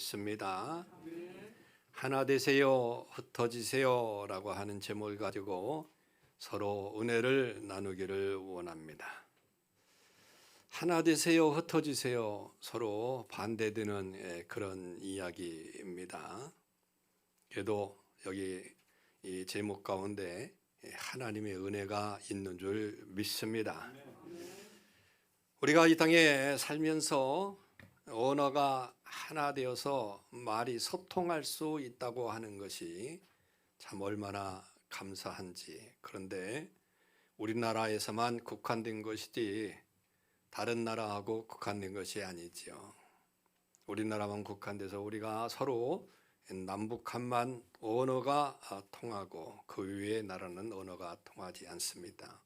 읽겠습니다. 하나 되세요, 흩어지세요 라고 하는 제목을 가지고 서로 은혜를 나누기를 원합니다. 하나 되세요, 흩어지세요, 서로 반대되는 그런 이야기입니다. 그래도 여기 이 제목 가운데 하나님의 은혜가 있는 줄 믿습니다. 우리가 이 땅에 살면서 언어가 하나 되어서 말이 소통할 수 있다고 하는 것이 참 얼마나 감사한지. 그런데 우리나라에서만 국한된 것이지 다른 나라하고 국한된 것이 아니지요. 우리나라만 국한돼서 우리가 서로 남북한만 언어가 통하고 그 외의 나라는 언어가 통하지 않습니다.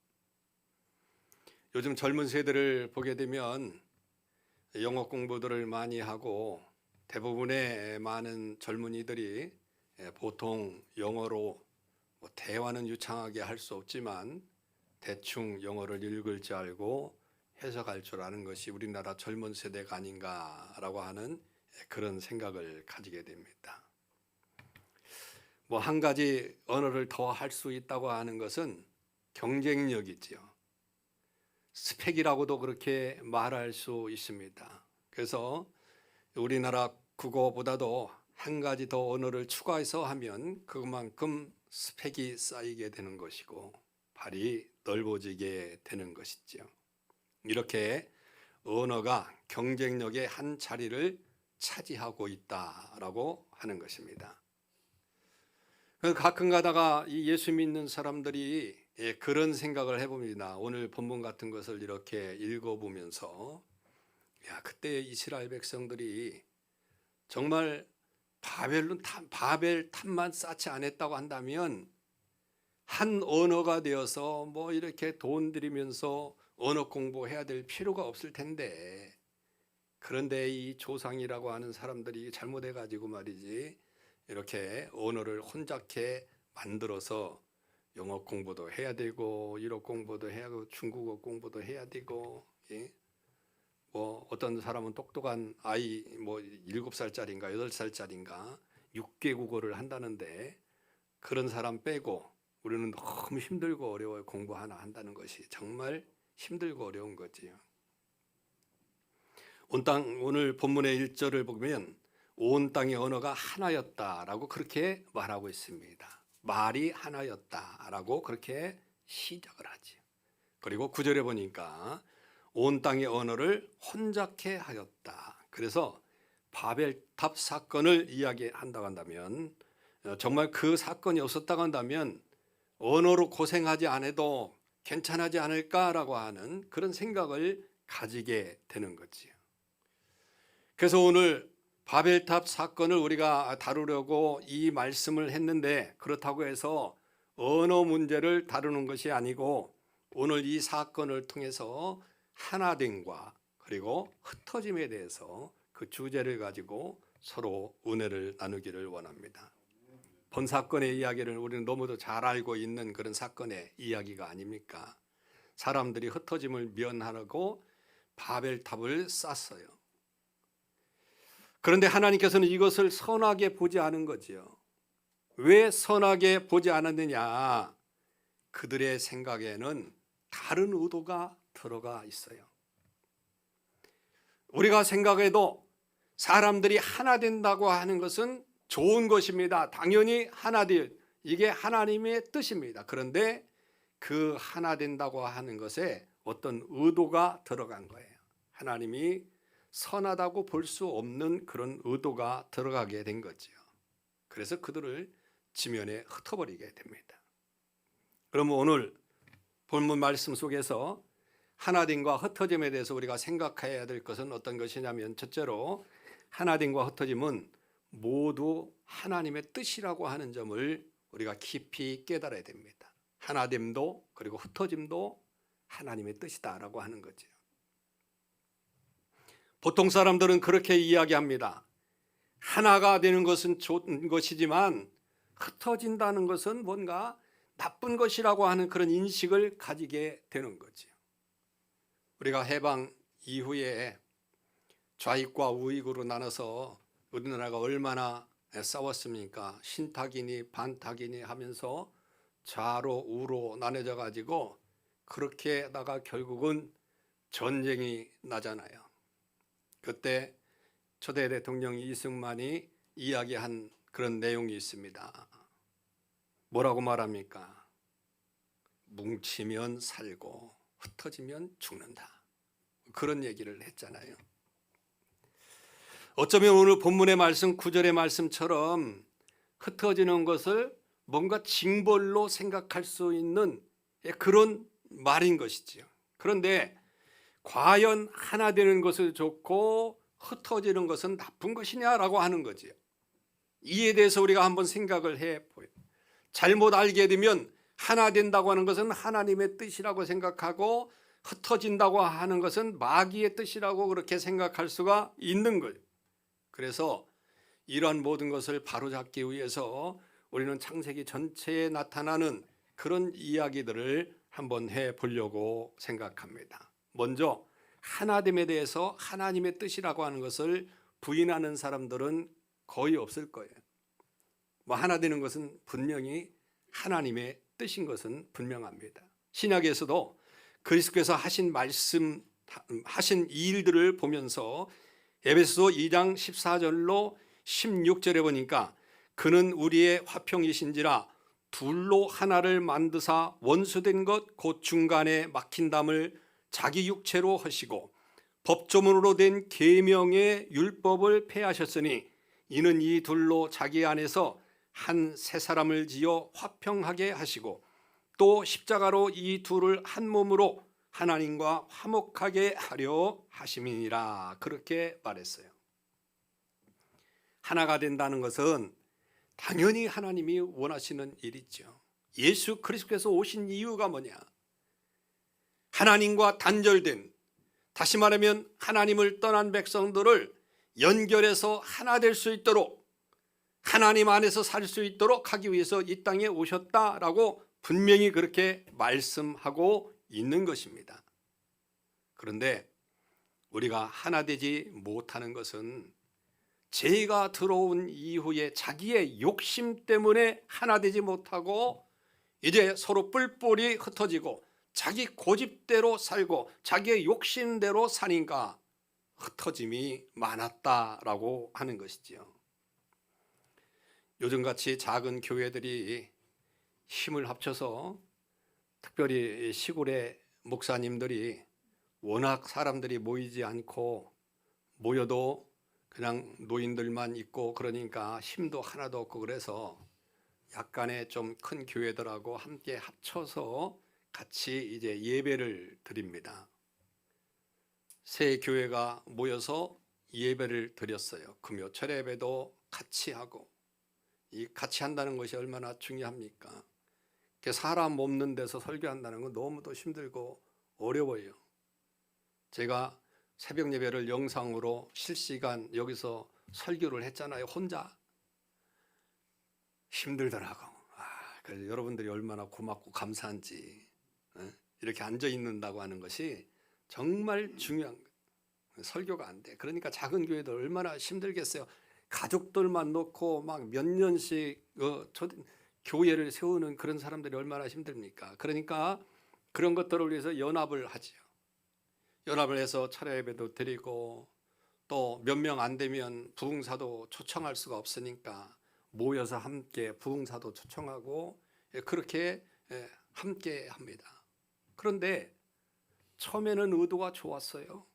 요즘 젊은 세대를 보게 되면 영어 공부들을 많이 하고 대부분의 많은 젊은이들이 보통 영어로 대화는 유창하게 할 수 없지만 대충 영어를 읽을 줄 알고 해석할 줄 아는 것이 우리나라 젊은 세대가 아닌가라고 하는 그런 생각을 가지게 됩니다. 한 가지 언어를 더 할 수 있다고 하는 것은 경쟁력이지요. 스펙이라고도 그렇게 말할 수 있습니다. 그래서 우리나라 국어보다도 한 가지 더 언어를 추가해서 하면 그만큼 스펙이 쌓이게 되는 것이고 발이 넓어지게 되는 것이죠. 이렇게 언어가 경쟁력의 한 자리를 차지하고 있다라고 하는 것입니다. 가끔 가다가 이 예수 믿는 사람들이 그런 생각을 해봅니다. 오늘 본문 같은 것을 이렇게 읽어보면서 그때 이스라엘 백성들이 정말 바벨 탑만 쌓지 않았다고 한다면 한 언어가 되어서 이렇게 돈 들이면서 언어 공부해야 될 필요가 없을 텐데, 그런데 이 조상이라고 하는 사람들이 잘못해가지고 말이지 이렇게 언어를 혼잡게 만들어서 영어 공부도 해야 되고 일어 공부도 해야 하고 중국어 공부도 해야 되고, 어떤 사람은 똑똑한 아이 7살짜리인가 8살짜리인가 6개 국어를 한다는데 그런 사람 빼고 우리는 너무 힘들고 어려워요. 공부 하나 한다는 것이 정말 힘들고 어려운 거지요. 오늘 본문의 1절을 보면 온 땅의 언어가 하나였다라고 그렇게 말하고 있습니다. 말이 하나였다라고 그렇게 시작을 하죠. 그리고 9절에 보니까 온 땅의 언어를 혼잡케 하였다. 그래서 바벨탑 사건을 이야기한다고 한다면 정말 그 사건이 없었다고 한다면 언어로 고생하지 않아도 괜찮지 않을까라고 하는 그런 생각을 가지게 되는 거지요. 그래서 오늘 바벨탑 사건을 우리가 다루려고 이 말씀을 했는데, 그렇다고 해서 언어 문제를 다루는 것이 아니고 오늘 이 사건을 통해서 하나됨과 그리고 흩어짐에 대해서 그 주제를 가지고 서로 은혜를 나누기를 원합니다. 본 사건의 이야기를 우리는 너무도 잘 알고 있는 그런 사건의 이야기가 아닙니까? 사람들이 흩어짐을 면하려고 바벨탑을 쌓았어요. 그런데 하나님께서는 이것을 선하게 보지 않은 거지요. 왜 선하게 보지 않았느냐? 그들의 생각에는 다른 의도가 들어가 있어요. 우리가 생각해도 사람들이 하나 된다고 하는 것은 좋은 것입니다. 당연히 하나 될, 이게 하나님의 뜻입니다. 그런데 그 하나 된다고 하는 것에 어떤 의도가 들어간 거예요. 하나님이 선하다고 볼 수 없는 그런 의도가 들어가게 된 거죠. 그래서 그들을 지면에 흩어버리게 됩니다. 그러면 오늘 본문 말씀 속에서 하나됨과 흩어짐에 대해서 우리가 생각해야 될 것은 어떤 것이냐면, 첫째로 하나됨과 흩어짐은 모두 하나님의 뜻이라고 하는 점을 우리가 깊이 깨달아야 됩니다. 하나됨도 그리고 흩어짐도 하나님의 뜻이다라고 하는 거죠. 보통 사람들은 그렇게 이야기합니다. 하나가 되는 것은 좋은 것이지만 흩어진다는 것은 뭔가 나쁜 것이라고 하는 그런 인식을 가지게 되는 거죠. 우리가 해방 이후에 좌익과 우익으로 나눠서 우리나라가 얼마나 싸웠습니까? 신탁이니 반탁이니 하면서 좌로 우로 나눠져 가지고 그렇게다가 결국은 전쟁이 나잖아요. 그때 초대 대통령 이승만이 이야기한 그런 내용이 있습니다. 뭐라고 말합니까? 뭉치면 살고 흩어지면 죽는다. 그런 얘기를 했잖아요. 어쩌면 오늘 본문의 말씀 9절의 말씀처럼 흩어지는 것을 뭔가 징벌로 생각할 수 있는 그런 말인 것이지요. 그런데 과연 하나 되는 것을 좋고 흩어지는 것은 나쁜 것이냐라고 하는 거지요. 이에 대해서 우리가 한번 생각을 해보요. 잘못 알게 되면 하나 된다고 하는 것은 하나님의 뜻이라고 생각하고 흩어진다고 하는 것은 마귀의 뜻이라고 그렇게 생각할 수가 있는 거예요. 그래서 이러한 모든 것을 바로잡기 위해서 우리는 창세기 전체에 나타나는 그런 이야기들을 한번 해보려고 생각합니다. 먼저 하나됨에 대해서 하나님의 뜻이라고 하는 것을 부인하는 사람들은 거의 없을 거예요. 하나 되는 것은 분명히 하나님의 뜻인 것은 분명합니다. 신약에서도 그리스도께서 하신 말씀, 하신 일들을 보면서 에베소서 2장 14절로 16절에 보니까 그는 우리의 화평이신지라 둘로 하나를 만드사 원수된 것 곧 중간에 막힌 담을 자기 육체로 하시고 법조문으로 된 계명의 율법을 폐하셨으니 이는 이 둘로 자기 안에서 한 새 사람을 지어 화평하게 하시고 또 십자가로 이 둘을 한 몸으로 하나님과 화목하게 하려 하심이니라. 그렇게 말했어요. 하나가 된다는 것은 당연히 하나님이 원하시는 일이죠. 예수 그리스도께서 오신 이유가 뭐냐? 하나님과 단절된, 다시 말하면 하나님을 떠난 백성들을 연결해서 하나 될 수 있도록, 하나님 안에서 살 수 있도록 하기 위해서 이 땅에 오셨다라고 분명히 그렇게 말씀하고 있는 것입니다. 그런데 우리가 하나 되지 못하는 것은 죄가 들어온 이후에 자기의 욕심 때문에 하나 되지 못하고 이제 서로 뿔뿔이 흩어지고 자기 고집대로 살고 자기의 욕심대로 사니까 흩어짐이 많았다라고 하는 것이지요. 요즘같이 작은 교회들이 힘을 합쳐서 특별히 시골의 목사님들이 워낙 사람들이 모이지 않고 모여도 그냥 노인들만 있고 그러니까 힘도 하나도 없고 그래서 약간의 좀 큰 교회들하고 함께 합쳐서 같이 이제 예배를 드립니다. 새 교회가 모여서 예배를 드렸어요. 금요 철야 예배도 같이 하고, 이 같이 한다는 것이 얼마나 중요합니까? 사람 없는 데서 설교한다는 건 너무도 힘들고 어려워요. 제가 새벽 예배를 영상으로 실시간 여기서 설교를 했잖아요. 혼자. 힘들더라고. 그래서 여러분들이 얼마나 고맙고 감사한지. 이렇게 앉아 있는다고 하는 것이 정말 중요한 거예요. 설교가 안 돼. 그러니까 작은 교회들 얼마나 힘들겠어요. 가족들만 놓고 막 몇 년씩 교회를 세우는 그런 사람들이 얼마나 힘듭니까? 그러니까 그런 것들을 위해서 연합을 하죠. 연합을 해서 철야 예배도 드리고 또 몇 명 안 되면 부흥사도 초청할 수가 없으니까 모여서 함께 부흥사도 초청하고 그렇게 함께 합니다. 그런데 처음에는 의도가 좋았어요.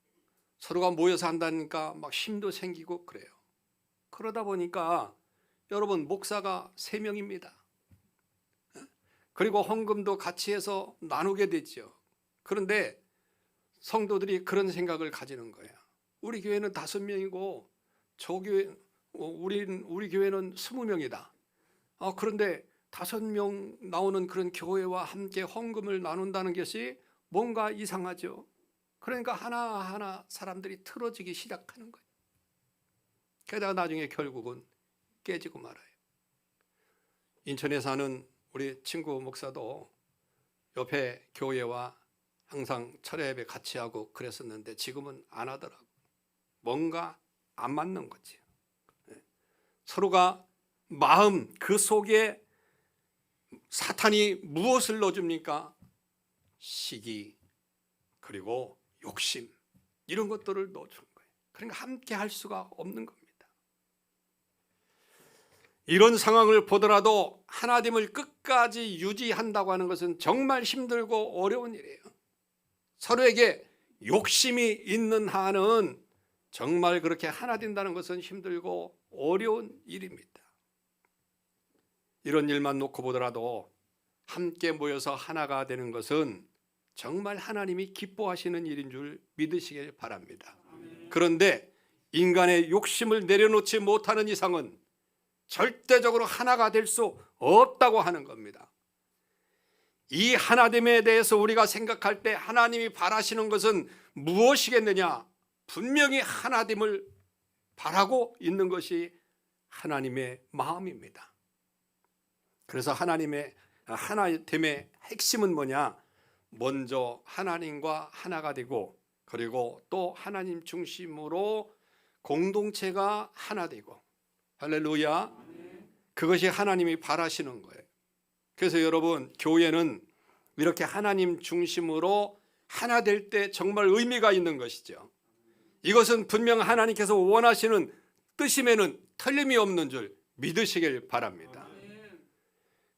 서로가 모여서 한다니까 막 힘도 생기고 그래요. 그러다 보니까 여러분 목사가 3명입니다. 그리고 헌금도 같이 해서 나누게 되죠. 그런데 성도들이 그런 생각을 가지는 거예요. 우리 교회는 5명이고 저 교회 우리 교회는 20명이다. 그런데 5명 나오는 그런 교회와 함께 헌금을 나눈다는 것이 뭔가 이상하죠. 그러니까 하나하나 사람들이 틀어지기 시작하는 거예요. 게다가 나중에 결국은 깨지고 말아요. 인천에 사는 우리 친구 목사도 옆에 교회와 항상 철야 예배 같이 하고 그랬었는데 지금은 안 하더라고. 뭔가 안 맞는 거지. 서로가 마음 그 속에 사탄이 무엇을 넣어줍니까? 시기 그리고 욕심 이런 것들을 넣어주는 거예요. 그러니까 함께 할 수가 없는 겁니다. 이런 상황을 보더라도 하나됨을 끝까지 유지한다고 하는 것은 정말 힘들고 어려운 일이에요. 서로에게 욕심이 있는 한은 정말 그렇게 하나 된다는 것은 힘들고 어려운 일입니다. 이런 일만 놓고 보더라도 함께 모여서 하나가 되는 것은 정말 하나님이 기뻐하시는 일인 줄 믿으시길 바랍니다. 그런데 인간의 욕심을 내려놓지 못하는 이상은 절대적으로 하나가 될 수 없다고 하는 겁니다. 이 하나됨에 대해서 우리가 생각할 때 하나님이 바라시는 것은 무엇이겠느냐? 분명히 하나됨을 바라고 있는 것이 하나님의 마음입니다. 그래서 하나님의 하나됨의 핵심은 뭐냐? 먼저 하나님과 하나가 되고 그리고 또 하나님 중심으로 공동체가 하나 되고 할렐루야. 그것이 하나님이 바라시는 거예요. 그래서 여러분 교회는 이렇게 하나님 중심으로 하나 될 때 정말 의미가 있는 것이죠. 이것은 분명 하나님께서 원하시는 뜻임에는 틀림이 없는 줄 믿으시길 바랍니다.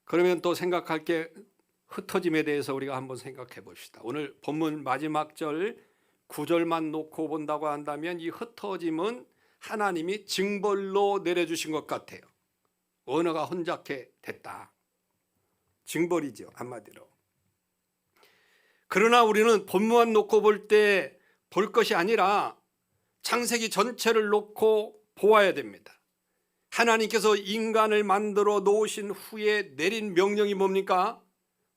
그러면 또 생각할 게 흩어짐에 대해서 우리가 한번 생각해 봅시다. 오늘 본문 마지막 절 9절만 놓고 본다고 한다면 이 흩어짐은 하나님이 징벌로 내려주신 것 같아요. 언어가 혼잡해 됐다. 징벌이죠, 한마디로. 그러나 우리는 본문만 놓고 볼 때 볼 것이 아니라 창세기 전체를 놓고 보아야 됩니다. 하나님께서 인간을 만들어 놓으신 후에 내린 명령이 뭡니까?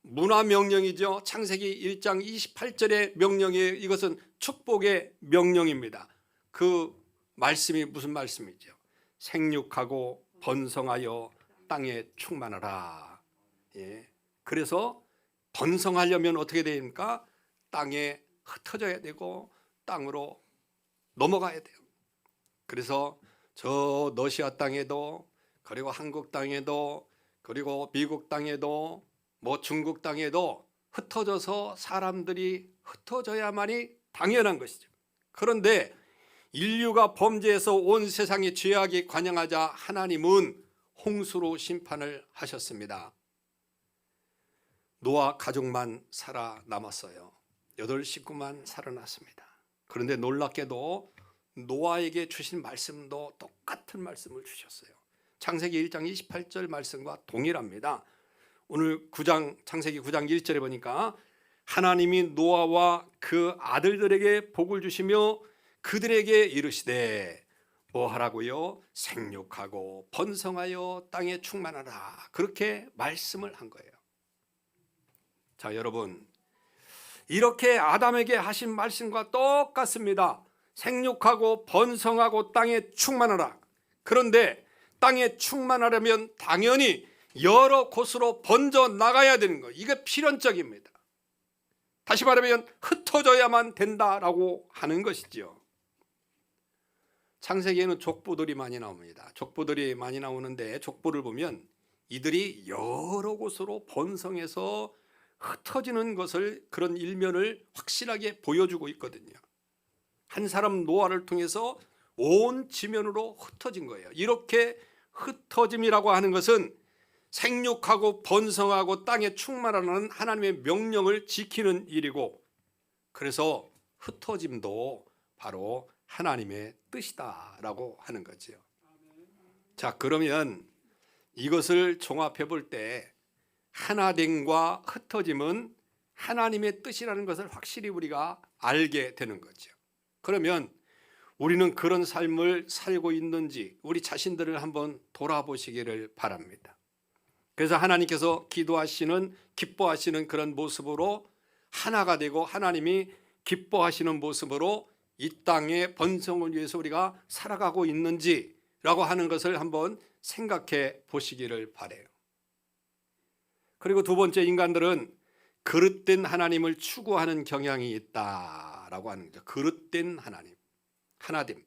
문화 명령이죠. 창세기 1장 28절의 명령이에요. 이것은 축복의 명령입니다. 그 말씀이 무슨 말씀이죠? 생육하고 번성하여 땅에 충만하라. 예. 그래서 번성하려면 어떻게 됩니까? 땅에 흩어져야 되고 땅으로 넘어가야 돼요. 그래서 저 러시아 땅에도 그리고 한국 땅에도 그리고 미국 땅에도 뭐 중국 땅에도 흩어져서 사람들이 흩어져야만이 당연한 것이죠. 그런데 인류가 범죄해서 온 세상에 죄악이 관영하자 하나님은 홍수로 심판을 하셨습니다. 노아 가족만 살아남았어요. 8 식구만 살아났습니다. 그런데 놀랍게도 노아에게 주신 말씀도 똑같은 말씀을 주셨어요. 창세기 1장 28절 말씀과 동일합니다. 오늘 창세기 9장 1절에 보니까 하나님이 노아와 그 아들들에게 복을 주시며 그들에게 이르시되 뭐 하라고요? 생육하고 번성하여 땅에 충만하라. 그렇게 말씀을 한 거예요. 자, 여러분, 이렇게 아담에게 하신 말씀과 똑같습니다. 생육하고 번성하고 땅에 충만하라. 그런데 땅에 충만하려면 당연히 여러 곳으로 번져 나가야 되는 거예요. 이게 필연적입니다. 다시 말하면 흩어져야만 된다라고 하는 것이죠. 창세기에는 족보들이 많이 나옵니다. 족보들이 많이 나오는데 족보를 보면 이들이 여러 곳으로 번성해서 흩어지는 것을, 그런 일면을 확실하게 보여주고 있거든요. 한 사람 노아를 통해서 온 지면으로 흩어진 거예요. 이렇게 흩어짐이라고 하는 것은 생육하고 번성하고 땅에 충만하는 하나님의 명령을 지키는 일이고, 그래서 흩어짐도 바로 하나님의 뜻이다라고 하는 거죠. 자, 그러면 이것을 종합해 볼 때 하나됨과 흩어짐은 하나님의 뜻이라는 것을 확실히 우리가 알게 되는 거죠. 그러면 우리는 그런 삶을 살고 있는지 우리 자신들을 한번 돌아보시기를 바랍니다. 그래서 하나님께서 기도하시는, 기뻐하시는 그런 모습으로 하나가 되고 하나님이 기뻐하시는 모습으로 이 땅의 번성을 위해서 우리가 살아가고 있는지라고 하는 것을 한번 생각해 보시기를 바라요. 그리고 두 번째, 인간들은 그릇된 하나님을 추구하는 경향이 있다라고 하는 거죠. 그릇된 하나님, 하나됨.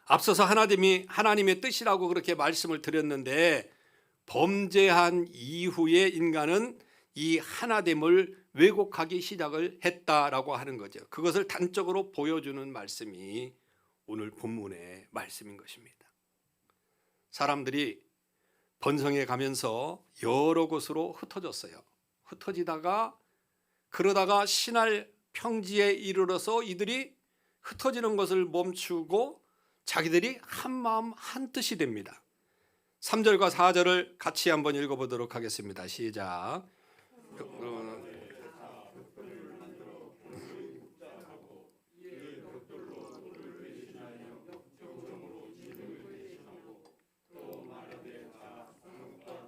앞서서 하나님의 뜻이라고 그렇게 말씀을 드렸는데, 범죄한 이후에 인간은 이 하나됨을 왜곡하기 시작을 했다라고 하는 거죠. 그것을 단적으로 보여주는 말씀이 오늘 본문의 말씀인 것입니다. 사람들이 번성해 가면서 여러 곳으로 흩어졌어요. 흩어지다가 그러다가 신할 평지에 이르러서 이들이 흩어지는 것을 멈추고 자기들이 한 마음 한 뜻이 됩니다. 3절과 4절을 같이 한번 읽어보도록 하겠습니다. 시작.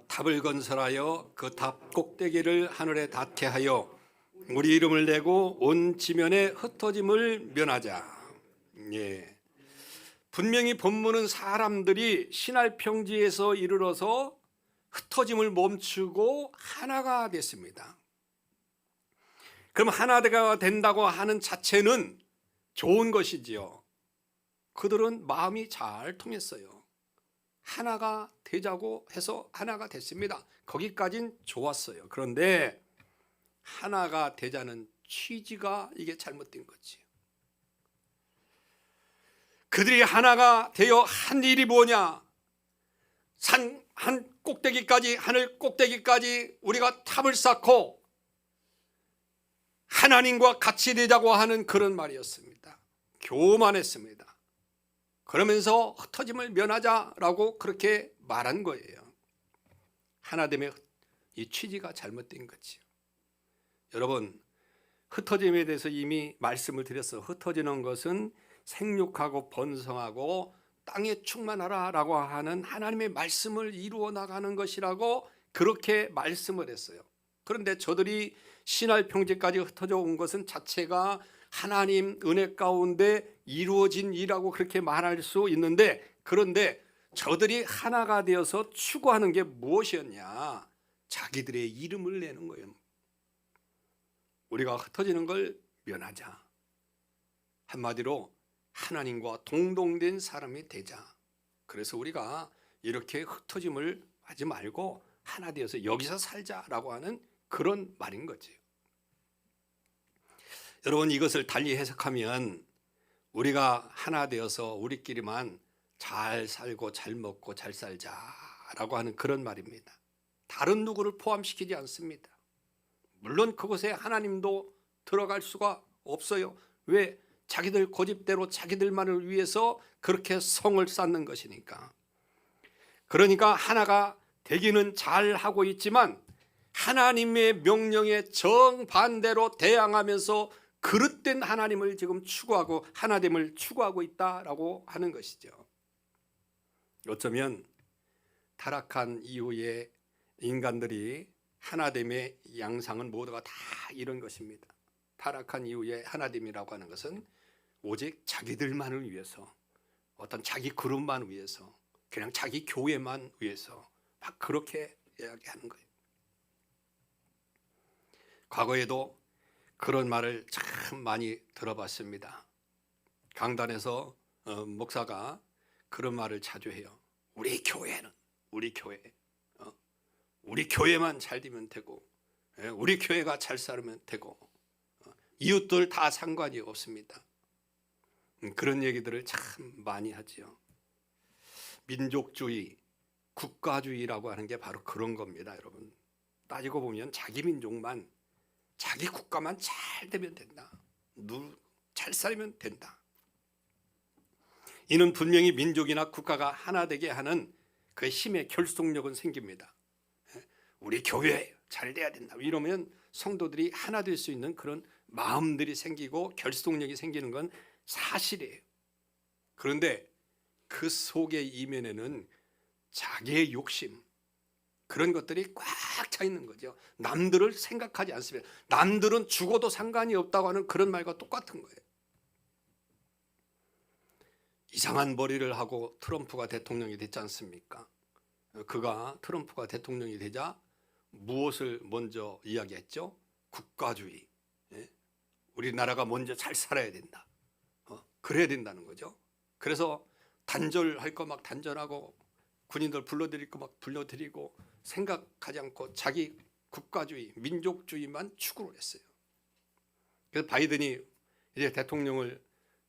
탑을 건설하여 그 탑 꼭대기를 하늘에 닿게 하여 우리 이름을 내고 온 지면에 흩어짐을 면하자. 예. 분명히 본문은 사람들이 신할 평지에서 이르러서 흩어짐을 멈추고 하나가 됐습니다. 그럼 하나가 된다고 하는 자체는 좋은 것이지요. 그들은 마음이 잘 통했어요. 하나가 되자고 해서 하나가 됐습니다. 거기까진 좋았어요. 그런데 하나가 되자는 취지가 이게 잘못된 거지. 그들이 하나가 되어 한 일이 뭐냐? 산 한 꼭대기까지, 하늘 꼭대기까지 우리가 탑을 쌓고 하나님과 같이 되자고 하는 그런 말이었습니다. 교만했습니다. 그러면서 흩어짐을 면하자라고 그렇게 말한 거예요. 하나됨의 이 취지가 잘못된 거지요. 여러분, 흩어짐에 대해서 이미 말씀을 드렸어. 흩어지는 것은 생육하고 번성하고 땅에 충만하라라고 하는 하나님의 말씀을 이루어 나가는 것이라고 그렇게 말씀을 했어요. 그런데 저들이 신할 평지까지 흩어져 온 것은 자체가 하나님 은혜 가운데 이루어진 일이라고 그렇게 말할 수 있는데, 그런데 저들이 하나가 되어서 추구하는 게 무엇이었냐? 자기들의 이름을 내는 거예요. 우리가 흩어지는 걸 면하자. 한마디로 하나님과 동동된 사람이 되자. 그래서 우리가 이렇게 흩어짐을 하지 말고 하나 되어서 여기서 살자라고 하는 그런 말인 거죠. 여러분, 이것을 달리 해석하면 우리가 하나 되어서 우리끼리만 잘 살고 잘 먹고 잘 살자라고 하는 그런 말입니다. 다른 누구를 포함시키지 않습니다. 물론 그곳에 하나님도 들어갈 수가 없어요. 왜? 자기들 고집대로 자기들만을 위해서 그렇게 성을 쌓는 것이니까. 그러니까 하나가 되기는 잘 하고 있지만 하나님의 명령에 정반대로 대항하면서 그릇된 하나님을 지금 추구하고 하나됨을 추구하고 있다라고 하는 것이죠. 어쩌면 타락한 이후에 인간들이 하나됨의 양상은 모두가 다 이런 것입니다. 타락한 이후에 하나됨이라고 하는 것은 오직 자기들만을 위해서, 어떤 자기 그룹만 위해서, 그냥 자기 교회만 위해서 막 그렇게 이야기하는 거예요. 과거에도 그런 말을 참 많이 들어봤습니다. 강단에서 목사가 그런 말을 자주 해요. 우리 교회는, 우리 교회만 잘 되면 되고, 우리 교회가 잘 살면 되고, 이웃들 다 상관이 없습니다. 그런 얘기들을 참 많이 하죠. 민족주의, 국가주의라고 하는 게 바로 그런 겁니다. 여러분, 따지고 보면 자기 민족만, 자기 국가만 잘 되면 된다. 잘 살면 된다. 이는 분명히 민족이나 국가가 하나 되게 하는 그 힘의 결속력은 생깁니다. 우리 교회 잘 돼야 된다. 이러면 성도들이 하나 될 수 있는 그런 마음들이 생기고 결속력이 생기는 건 사실이에요. 그런데 그 속의 이면에는 자기의 욕심, 그런 것들이 꽉 차 있는 거죠. 남들을 생각하지 않습니다. 남들은 죽어도 상관이 없다고 하는 그런 말과 똑같은 거예요. 이상한 머리를 하고 트럼프가 대통령이 됐지 않습니까? 트럼프가 대통령이 되자 무엇을 먼저 이야기했죠? 국가주의. 우리나라가 먼저 잘 살아야 된다. 그래야 된다는 거죠. 그래서 단절할 거 막 단절하고 군인들 불러들일 거 막 불러들이고 생각하지 않고 자기 국가주의, 민족주의만 추구를 했어요. 그래서 바이든이 이제 대통령을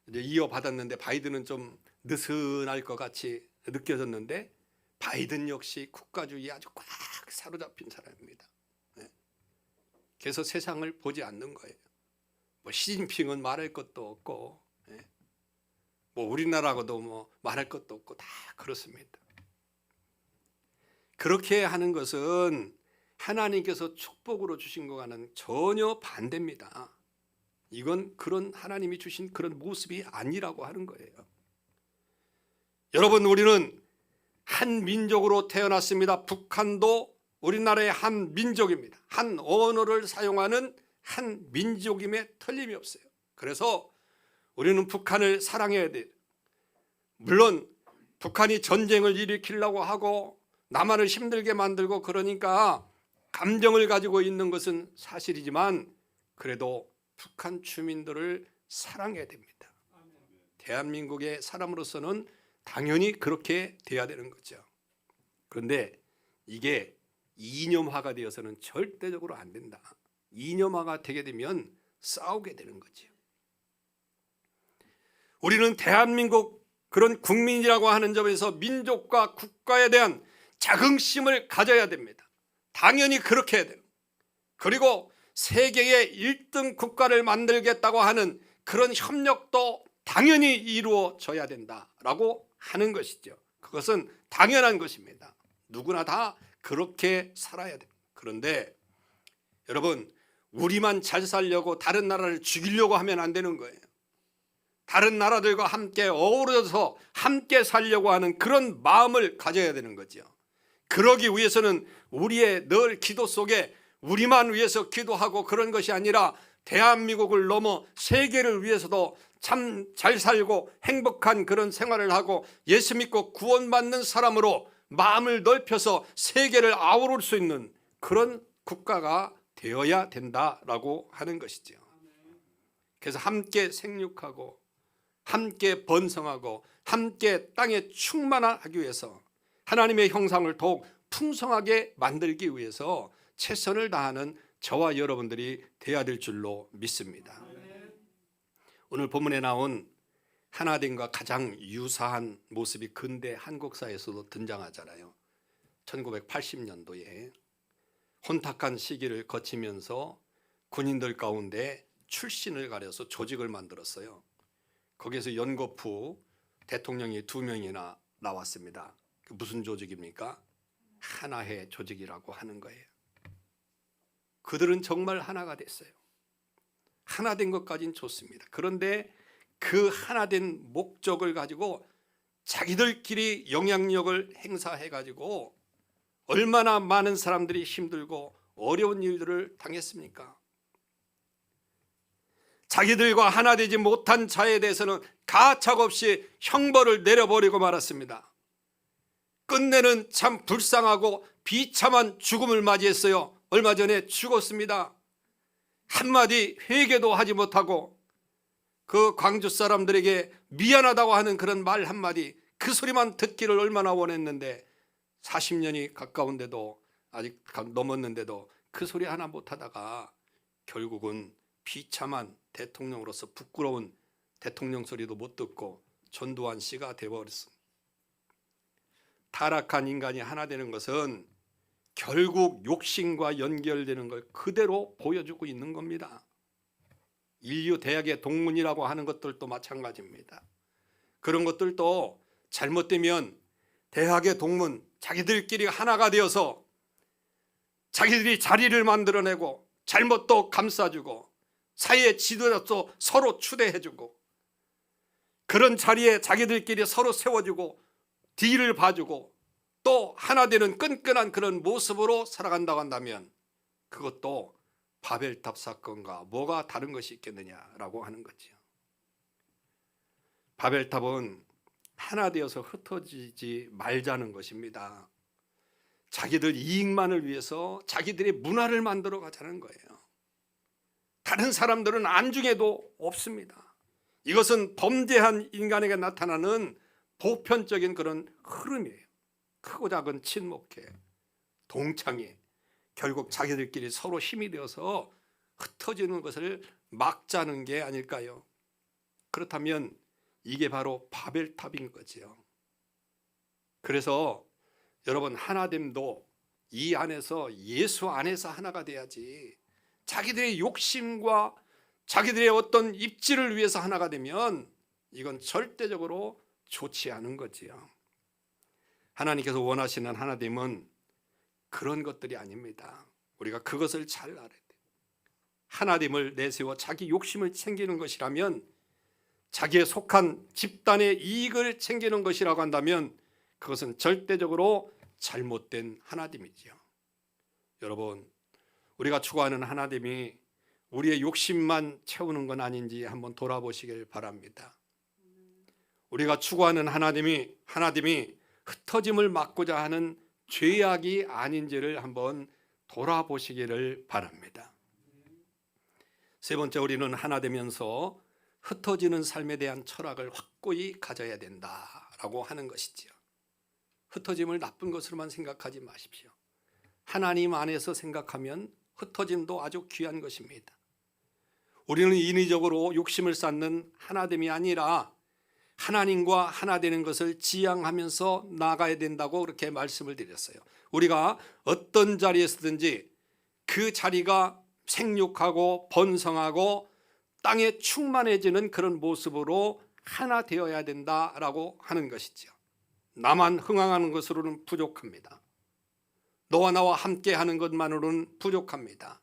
이제 이어받았는데 바이든은 좀 느슨할 것 같이 느껴졌는데 바이든 역시 국가주의에 아주 꽉 사로잡힌 사람입니다. 그래서 세상을 보지 않는 거예요. 뭐 시진핑은 말할 것도 없고, 뭐 우리나라하고도 뭐 말할 것도 없고 다 그렇습니다. 그렇게 하는 것은 하나님께서 축복으로 주신 것과는 전혀 반대입니다. 이건 그런 하나님이 주신 그런 모습이 아니라고 하는 거예요. 여러분, 우리는 한 민족으로 태어났습니다. 북한도 우리나라의 한 민족입니다. 한 언어를 사용하는 한 민족임에 틀림이 없어요. 그래서 우리는 북한을 사랑해야 돼요. 물론 북한이 전쟁을 일으키려고 하고 남한을 힘들게 만들고 그러니까 감정을 가지고 있는 것은 사실이지만 그래도 북한 주민들을 사랑해야 됩니다. 대한민국의 사람으로서는 당연히 그렇게 돼야 되는 거죠. 그런데 이게 이념화가 되어서는 절대적으로 안 된다. 이념화가 되게 되면 싸우게 되는 거죠. 우리는 대한민국 그런 국민이라고 하는 점에서 민족과 국가에 대한 자긍심을 가져야 됩니다. 당연히 그렇게 해야 돼요. 그리고 세계의 1등 국가를 만들겠다고 하는 그런 협력도 당연히 이루어져야 된다라고 하는 것이죠. 그것은 당연한 것입니다. 누구나 다 그렇게 살아야 됩니다. 그런데 여러분, 우리만 잘 살려고 다른 나라를 죽이려고 하면 안 되는 거예요. 다른 나라들과 함께 어우러져서 함께 살려고 하는 그런 마음을 가져야 되는 거죠. 그러기 위해서는 우리의 늘 기도 속에 우리만 위해서 기도하고 그런 것이 아니라 대한민국을 넘어 세계를 위해서도 참 잘 살고 행복한 그런 생활을 하고 예수 믿고 구원받는 사람으로 마음을 넓혀서 세계를 아우를 수 있는 그런 국가가 되어야 된다라고 하는 것이죠. 그래서 함께 생육하고 함께 번성하고 함께 땅에 충만하기 위해서 하나님의 형상을 더욱 풍성하게 만들기 위해서 최선을 다하는 저와 여러분들이 되어야 될 줄로 믿습니다. 오늘 본문에 나온 하나됨과 가장 유사한 모습이 근대 한국사에서도 등장하잖아요. 1980년도에 혼탁한 시기를 거치면서 군인들 가운데 출신을 가려서 조직을 만들었어요. 거기에서 연거푸 대통령이 2명이나 나왔습니다. 무슨 조직입니까? 하나회 조직이라고 하는 거예요. 그들은 정말 하나가 됐어요. 하나 된 것까지는 좋습니다. 그런데 그 하나 된 목적을 가지고 자기들끼리 영향력을 행사해 가지고 얼마나 많은 사람들이 힘들고 어려운 일들을 당했습니까? 자기들과 하나 되지 못한 자에 대해서는 가차없이 형벌을 내려버리고 말았습니다. 끝내는 참 불쌍하고 비참한 죽음을 맞이했어요. 얼마 전에 죽었습니다. 한마디 회개도 하지 못하고 그 광주 사람들에게 미안하다고 하는 그런 말 한마디, 그 소리만 듣기를 얼마나 원했는데 40년이 가까운데도 아직 넘었는데도 그 소리 하나 못하다가 결국은 비참한 대통령으로서 부끄러운 대통령 소리도 못 듣고 전두환 씨가 되어버렸습니다. 타락한 인간이 하나 되는 것은 결국 욕심과 연결되는 걸 그대로 보여주고 있는 겁니다. 인류 대학의 동문이라고 하는 것들도 마찬가지입니다. 그런 것들도 잘못되면 대학의 동문, 자기들끼리 하나가 되어서 자기들이 자리를 만들어내고 잘못도 감싸주고 사회의 지도자도 서로 추대해주고 그런 자리에 자기들끼리 서로 세워주고 뒤를 봐주고 또 하나 되는 끈끈한 그런 모습으로 살아간다고 한다면 그것도 바벨탑 사건과 뭐가 다른 것이 있겠느냐라고 하는 거죠. 바벨탑은 하나 되어서 흩어지지 말자는 것입니다. 자기들 이익만을 위해서 자기들의 문화를 만들어 가자는 거예요. 다른 사람들은 안중에도 없습니다. 이것은 범죄한 인간에게 나타나는 보편적인 그런 흐름이에요. 크고 작은 친목회, 동창회, 결국 자기들끼리 서로 힘이 되어서 흩어지는 것을 막자는 게 아닐까요? 그렇다면 이게 바로 바벨탑인 거지요. 그래서 여러분, 하나됨도 이 안에서, 예수 안에서 하나가 돼야지, 자기들의 욕심과 자기들의 어떤 입지를 위해서 하나가 되면 이건 절대적으로 좋지 않은 거지요. 하나님께서 원하시는 하나됨은 그런 것들이 아닙니다. 우리가 그것을 잘 알아야 돼요. 하나됨을 내세워 자기 욕심을 챙기는 것이라면, 자기에 속한 집단의 이익을 챙기는 것이라고 한다면 그것은 절대적으로 잘못된 하나됨이죠. 여러분, 우리가 추구하는 하나됨이 우리의 욕심만 채우는 건 아닌지 한번 돌아보시길 바랍니다. 우리가 추구하는 하나됨이 흩어짐을 막고자 하는 죄악이 아닌지를 한번 돌아보시기를 바랍니다. 세 번째, 우리는 하나 되면서 흩어지는 삶에 대한 철학을 확고히 가져야 된다라고 하는 것이지요. 흩어짐을 나쁜 것으로만 생각하지 마십시오. 하나님 안에서 생각하면 흩어짐도 아주 귀한 것입니다. 우리는 인위적으로 욕심을 쌓는 하나됨이 아니라 하나님과 하나 되는 것을 지향하면서 나아가야 된다고 그렇게 말씀을 드렸어요. 우리가 어떤 자리에서든지 그 자리가 생육하고 번성하고 땅에 충만해지는 그런 모습으로 하나 되어야 된다라고 하는 것이죠. 나만 흥황하는 것으로는 부족합니다. 너와 나와 함께 하는 것만으로는 부족합니다.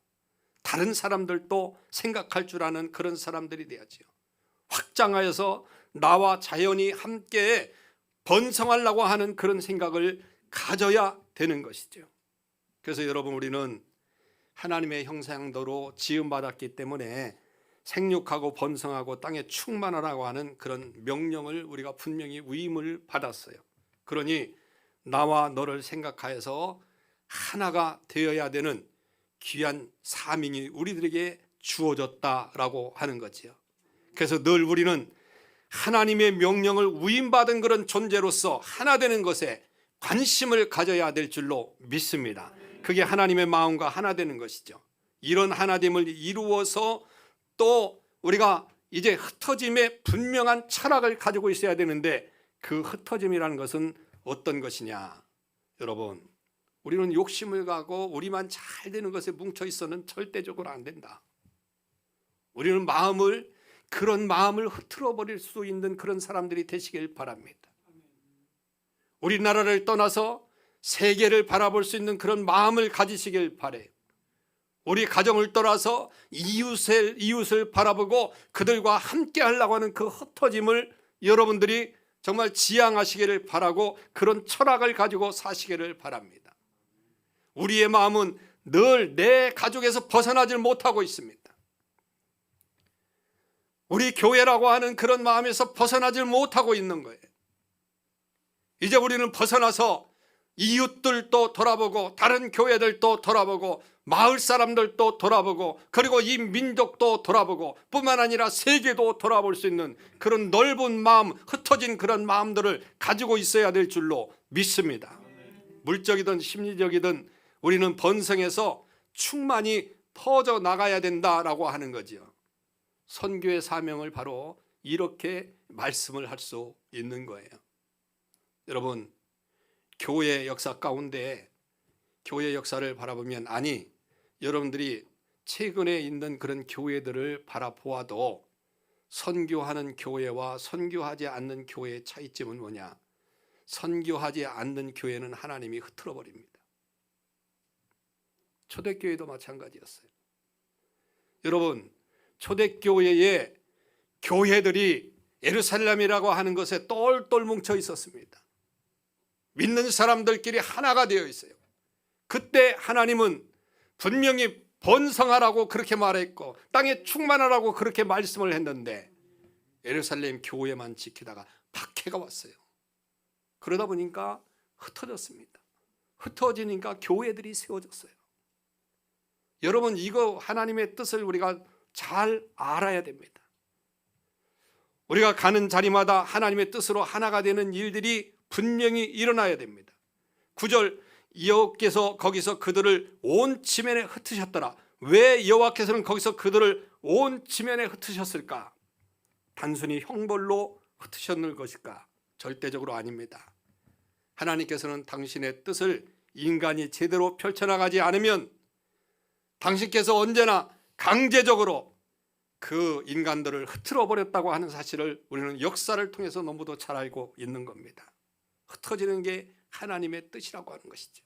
다른 사람들도 생각할 줄 아는 그런 사람들이 돼야죠. 확장하여서 나와 자연이 함께 번성하려고 하는 그런 생각을 가져야 되는 것이죠. 그래서 여러분, 우리는 하나님의 형상대로 지음받았기 때문에 생육하고 번성하고 땅에 충만하라고 하는 그런 명령을 우리가 분명히 위임을 받았어요. 그러니 나와 너를 생각하여서 하나가 되어야 되는 귀한 사명이 우리들에게 주어졌다라고 하는 거지요. 그래서 늘 우리는 하나님의 명령을 위임받은 그런 존재로서 하나 되는 것에 관심을 가져야 될 줄로 믿습니다. 그게 하나님의 마음과 하나 되는 것이죠. 이런 하나됨을 이루어서 또 우리가 이제 흩어짐에 분명한 철학을 가지고 있어야 되는데, 그 흩어짐이라는 것은 어떤 것이냐? 여러분, 우리는 욕심을 가고 우리만 잘 되는 것에 뭉쳐 있어는 절대적으로 안 된다. 우리는 그런 마음을 흐트러 버릴 수 있는 그런 사람들이 되시길 바랍니다. 우리나라를 떠나서 세계를 바라볼 수 있는 그런 마음을 가지시길 바라요. 우리 가정을 떠나서 이웃을 바라보고 그들과 함께 하려고 하는 그 흩어짐을 여러분들이 정말 지향하시기를 바라고, 그런 철학을 가지고 사시기를 바랍니다. 우리의 마음은 늘 내 가족에서 벗어나질 못하고 있습니다. 우리 교회라고 하는 그런 마음에서 벗어나질 못하고 있는 거예요. 이제 우리는 벗어나서 이웃들도 돌아보고 다른 교회들도 돌아보고 마을 사람들도 돌아보고 그리고 이 민족도 돌아보고 뿐만 아니라 세계도 돌아볼 수 있는 그런 넓은 마음, 흩어진 그런 마음들을 가지고 있어야 될 줄로 믿습니다. 물적이든 심리적이든 우리는 번성해서 충만히 퍼져 나가야 된다라고 하는 거죠. 선교의 사명을 바로 이렇게 말씀을 할 수 있는 거예요. 여러분, 교회 역사 가운데 교회 역사를 바라보면, 아니, 여러분들이 최근에 있는 그런 교회들을 바라보아도 선교하는 교회와 선교하지 않는 교회의 차이점은 뭐냐? 선교하지 않는 교회는 하나님이 흐트러 버립니다. 초대교회도 마찬가지였어요. 여러분, 초대교회의 교회들이 예루살렘이라고 하는 것에 똘똘 뭉쳐 있었습니다. 믿는 사람들끼리 하나가 되어 있어요. 그때 하나님은 분명히 번성하라고 그렇게 말했고 땅에 충만하라고 그렇게 말씀을 했는데, 예루살렘 교회만 지키다가 박해가 왔어요. 그러다 보니까 흩어졌습니다. 흩어지니까 교회들이 세워졌어요. 여러분, 이거 하나님의 뜻을 우리가 잘 알아야 됩니다. 우리가 가는 자리마다 하나님의 뜻으로 하나가 되는 일들이 분명히 일어나야 됩니다. 9절, 여호와께서 거기서 그들을 온 지면에 흩으셨더라. 왜 여호와께서는 거기서 그들을 온 지면에 흩으셨을까? 단순히 형벌로 흩으셨는 것일까? 절대적으로 아닙니다. 하나님께서는 당신의 뜻을 인간이 제대로 펼쳐나가지 않으면 당신께서 언제나 강제적으로 그 인간들을 흐트러 버렸다고 하는 사실을 우리는 역사를 통해서 너무도 잘 알고 있는 겁니다. 흩어지는 게 하나님의 뜻이라고 하는 것이죠.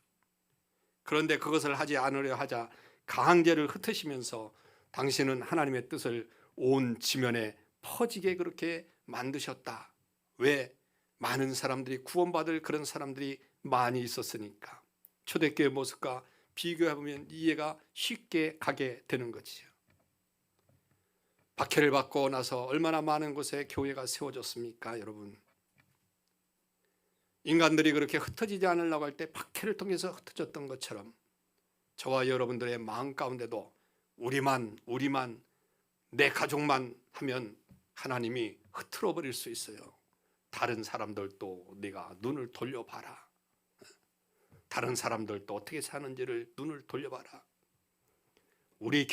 그런데 그것을 하지 않으려 하자 강제를 흩으시면서 당신은 하나님의 뜻을 온 지면에 퍼지게 그렇게 만드셨다. 왜? 많은 사람들이 구원받을 그런 사람들이 많이 있었으니까. 초대교회 모습과 비교해보면 이해가 쉽게 가게 되는 거지요. 박해를 받고 나서 얼마나 많은 곳에 교회가 세워졌습니까, 여러분? 인간들이 그렇게 흩어지지 않으려고 할 때 박해를 통해서 흩어졌던 것처럼 저와 여러분들의 마음 가운데도 우리만 내 가족만 하면 하나님이 흐트러 버릴 수 있어요. 다른 사람들도 네가 눈을 돌려봐라. 다른 사람들도 어떻게 사는지를 눈을 돌려봐라. 우리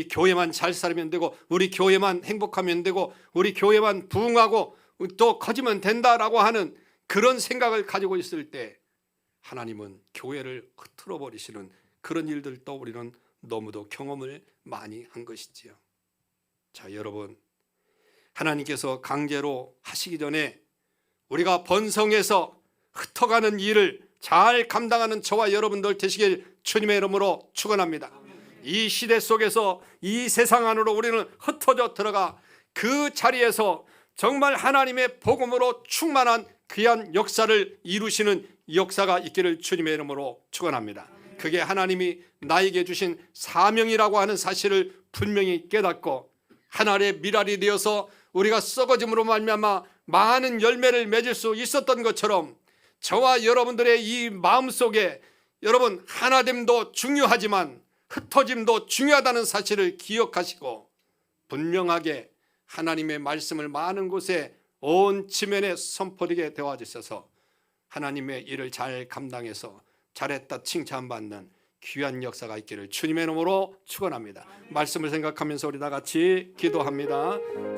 교회만 잘 살면 되고, 우리 교회만 행복하면 되고, 우리 교회만 부흥하고 또 커지면 된다라고 하는 그런 생각을 가지고 있을 때 하나님은 교회를 흐트러 버리시는 그런 일들도 우리는 너무도 경험을 많이 한 것이지요. 자, 여러분, 하나님께서 강제로 하시기 전에 우리가 번성해서 흩어가는 일을 잘 감당하는 저와 여러분들 되시길 주님의 이름으로 축원합니다. 이 시대 속에서 이 세상 안으로 우리는 흩어져 들어가 그 자리에서 정말 하나님의 복음으로 충만한 귀한 역사를 이루시는 역사가 있기를 주님의 이름으로 축원합니다. 그게 하나님이 나에게 주신 사명이라고 하는 사실을 분명히 깨닫고 하늘의 미랄이 되어서 우리가 썩어짐으로 말미암아 많은 열매를 맺을 수 있었던 것처럼 저와 여러분들의 이 마음속에 여러분 하나됨도 중요하지만 흩어짐도 중요하다는 사실을 기억하시고 분명하게 하나님의 말씀을 많은 곳에 온 지면에 선포되게 되어주셔서 하나님의 일을 잘 감당해서 잘했다 칭찬받는 귀한 역사가 있기를 주님의 이름으로 축원합니다. 말씀을 생각하면서 우리 다 같이 기도합니다.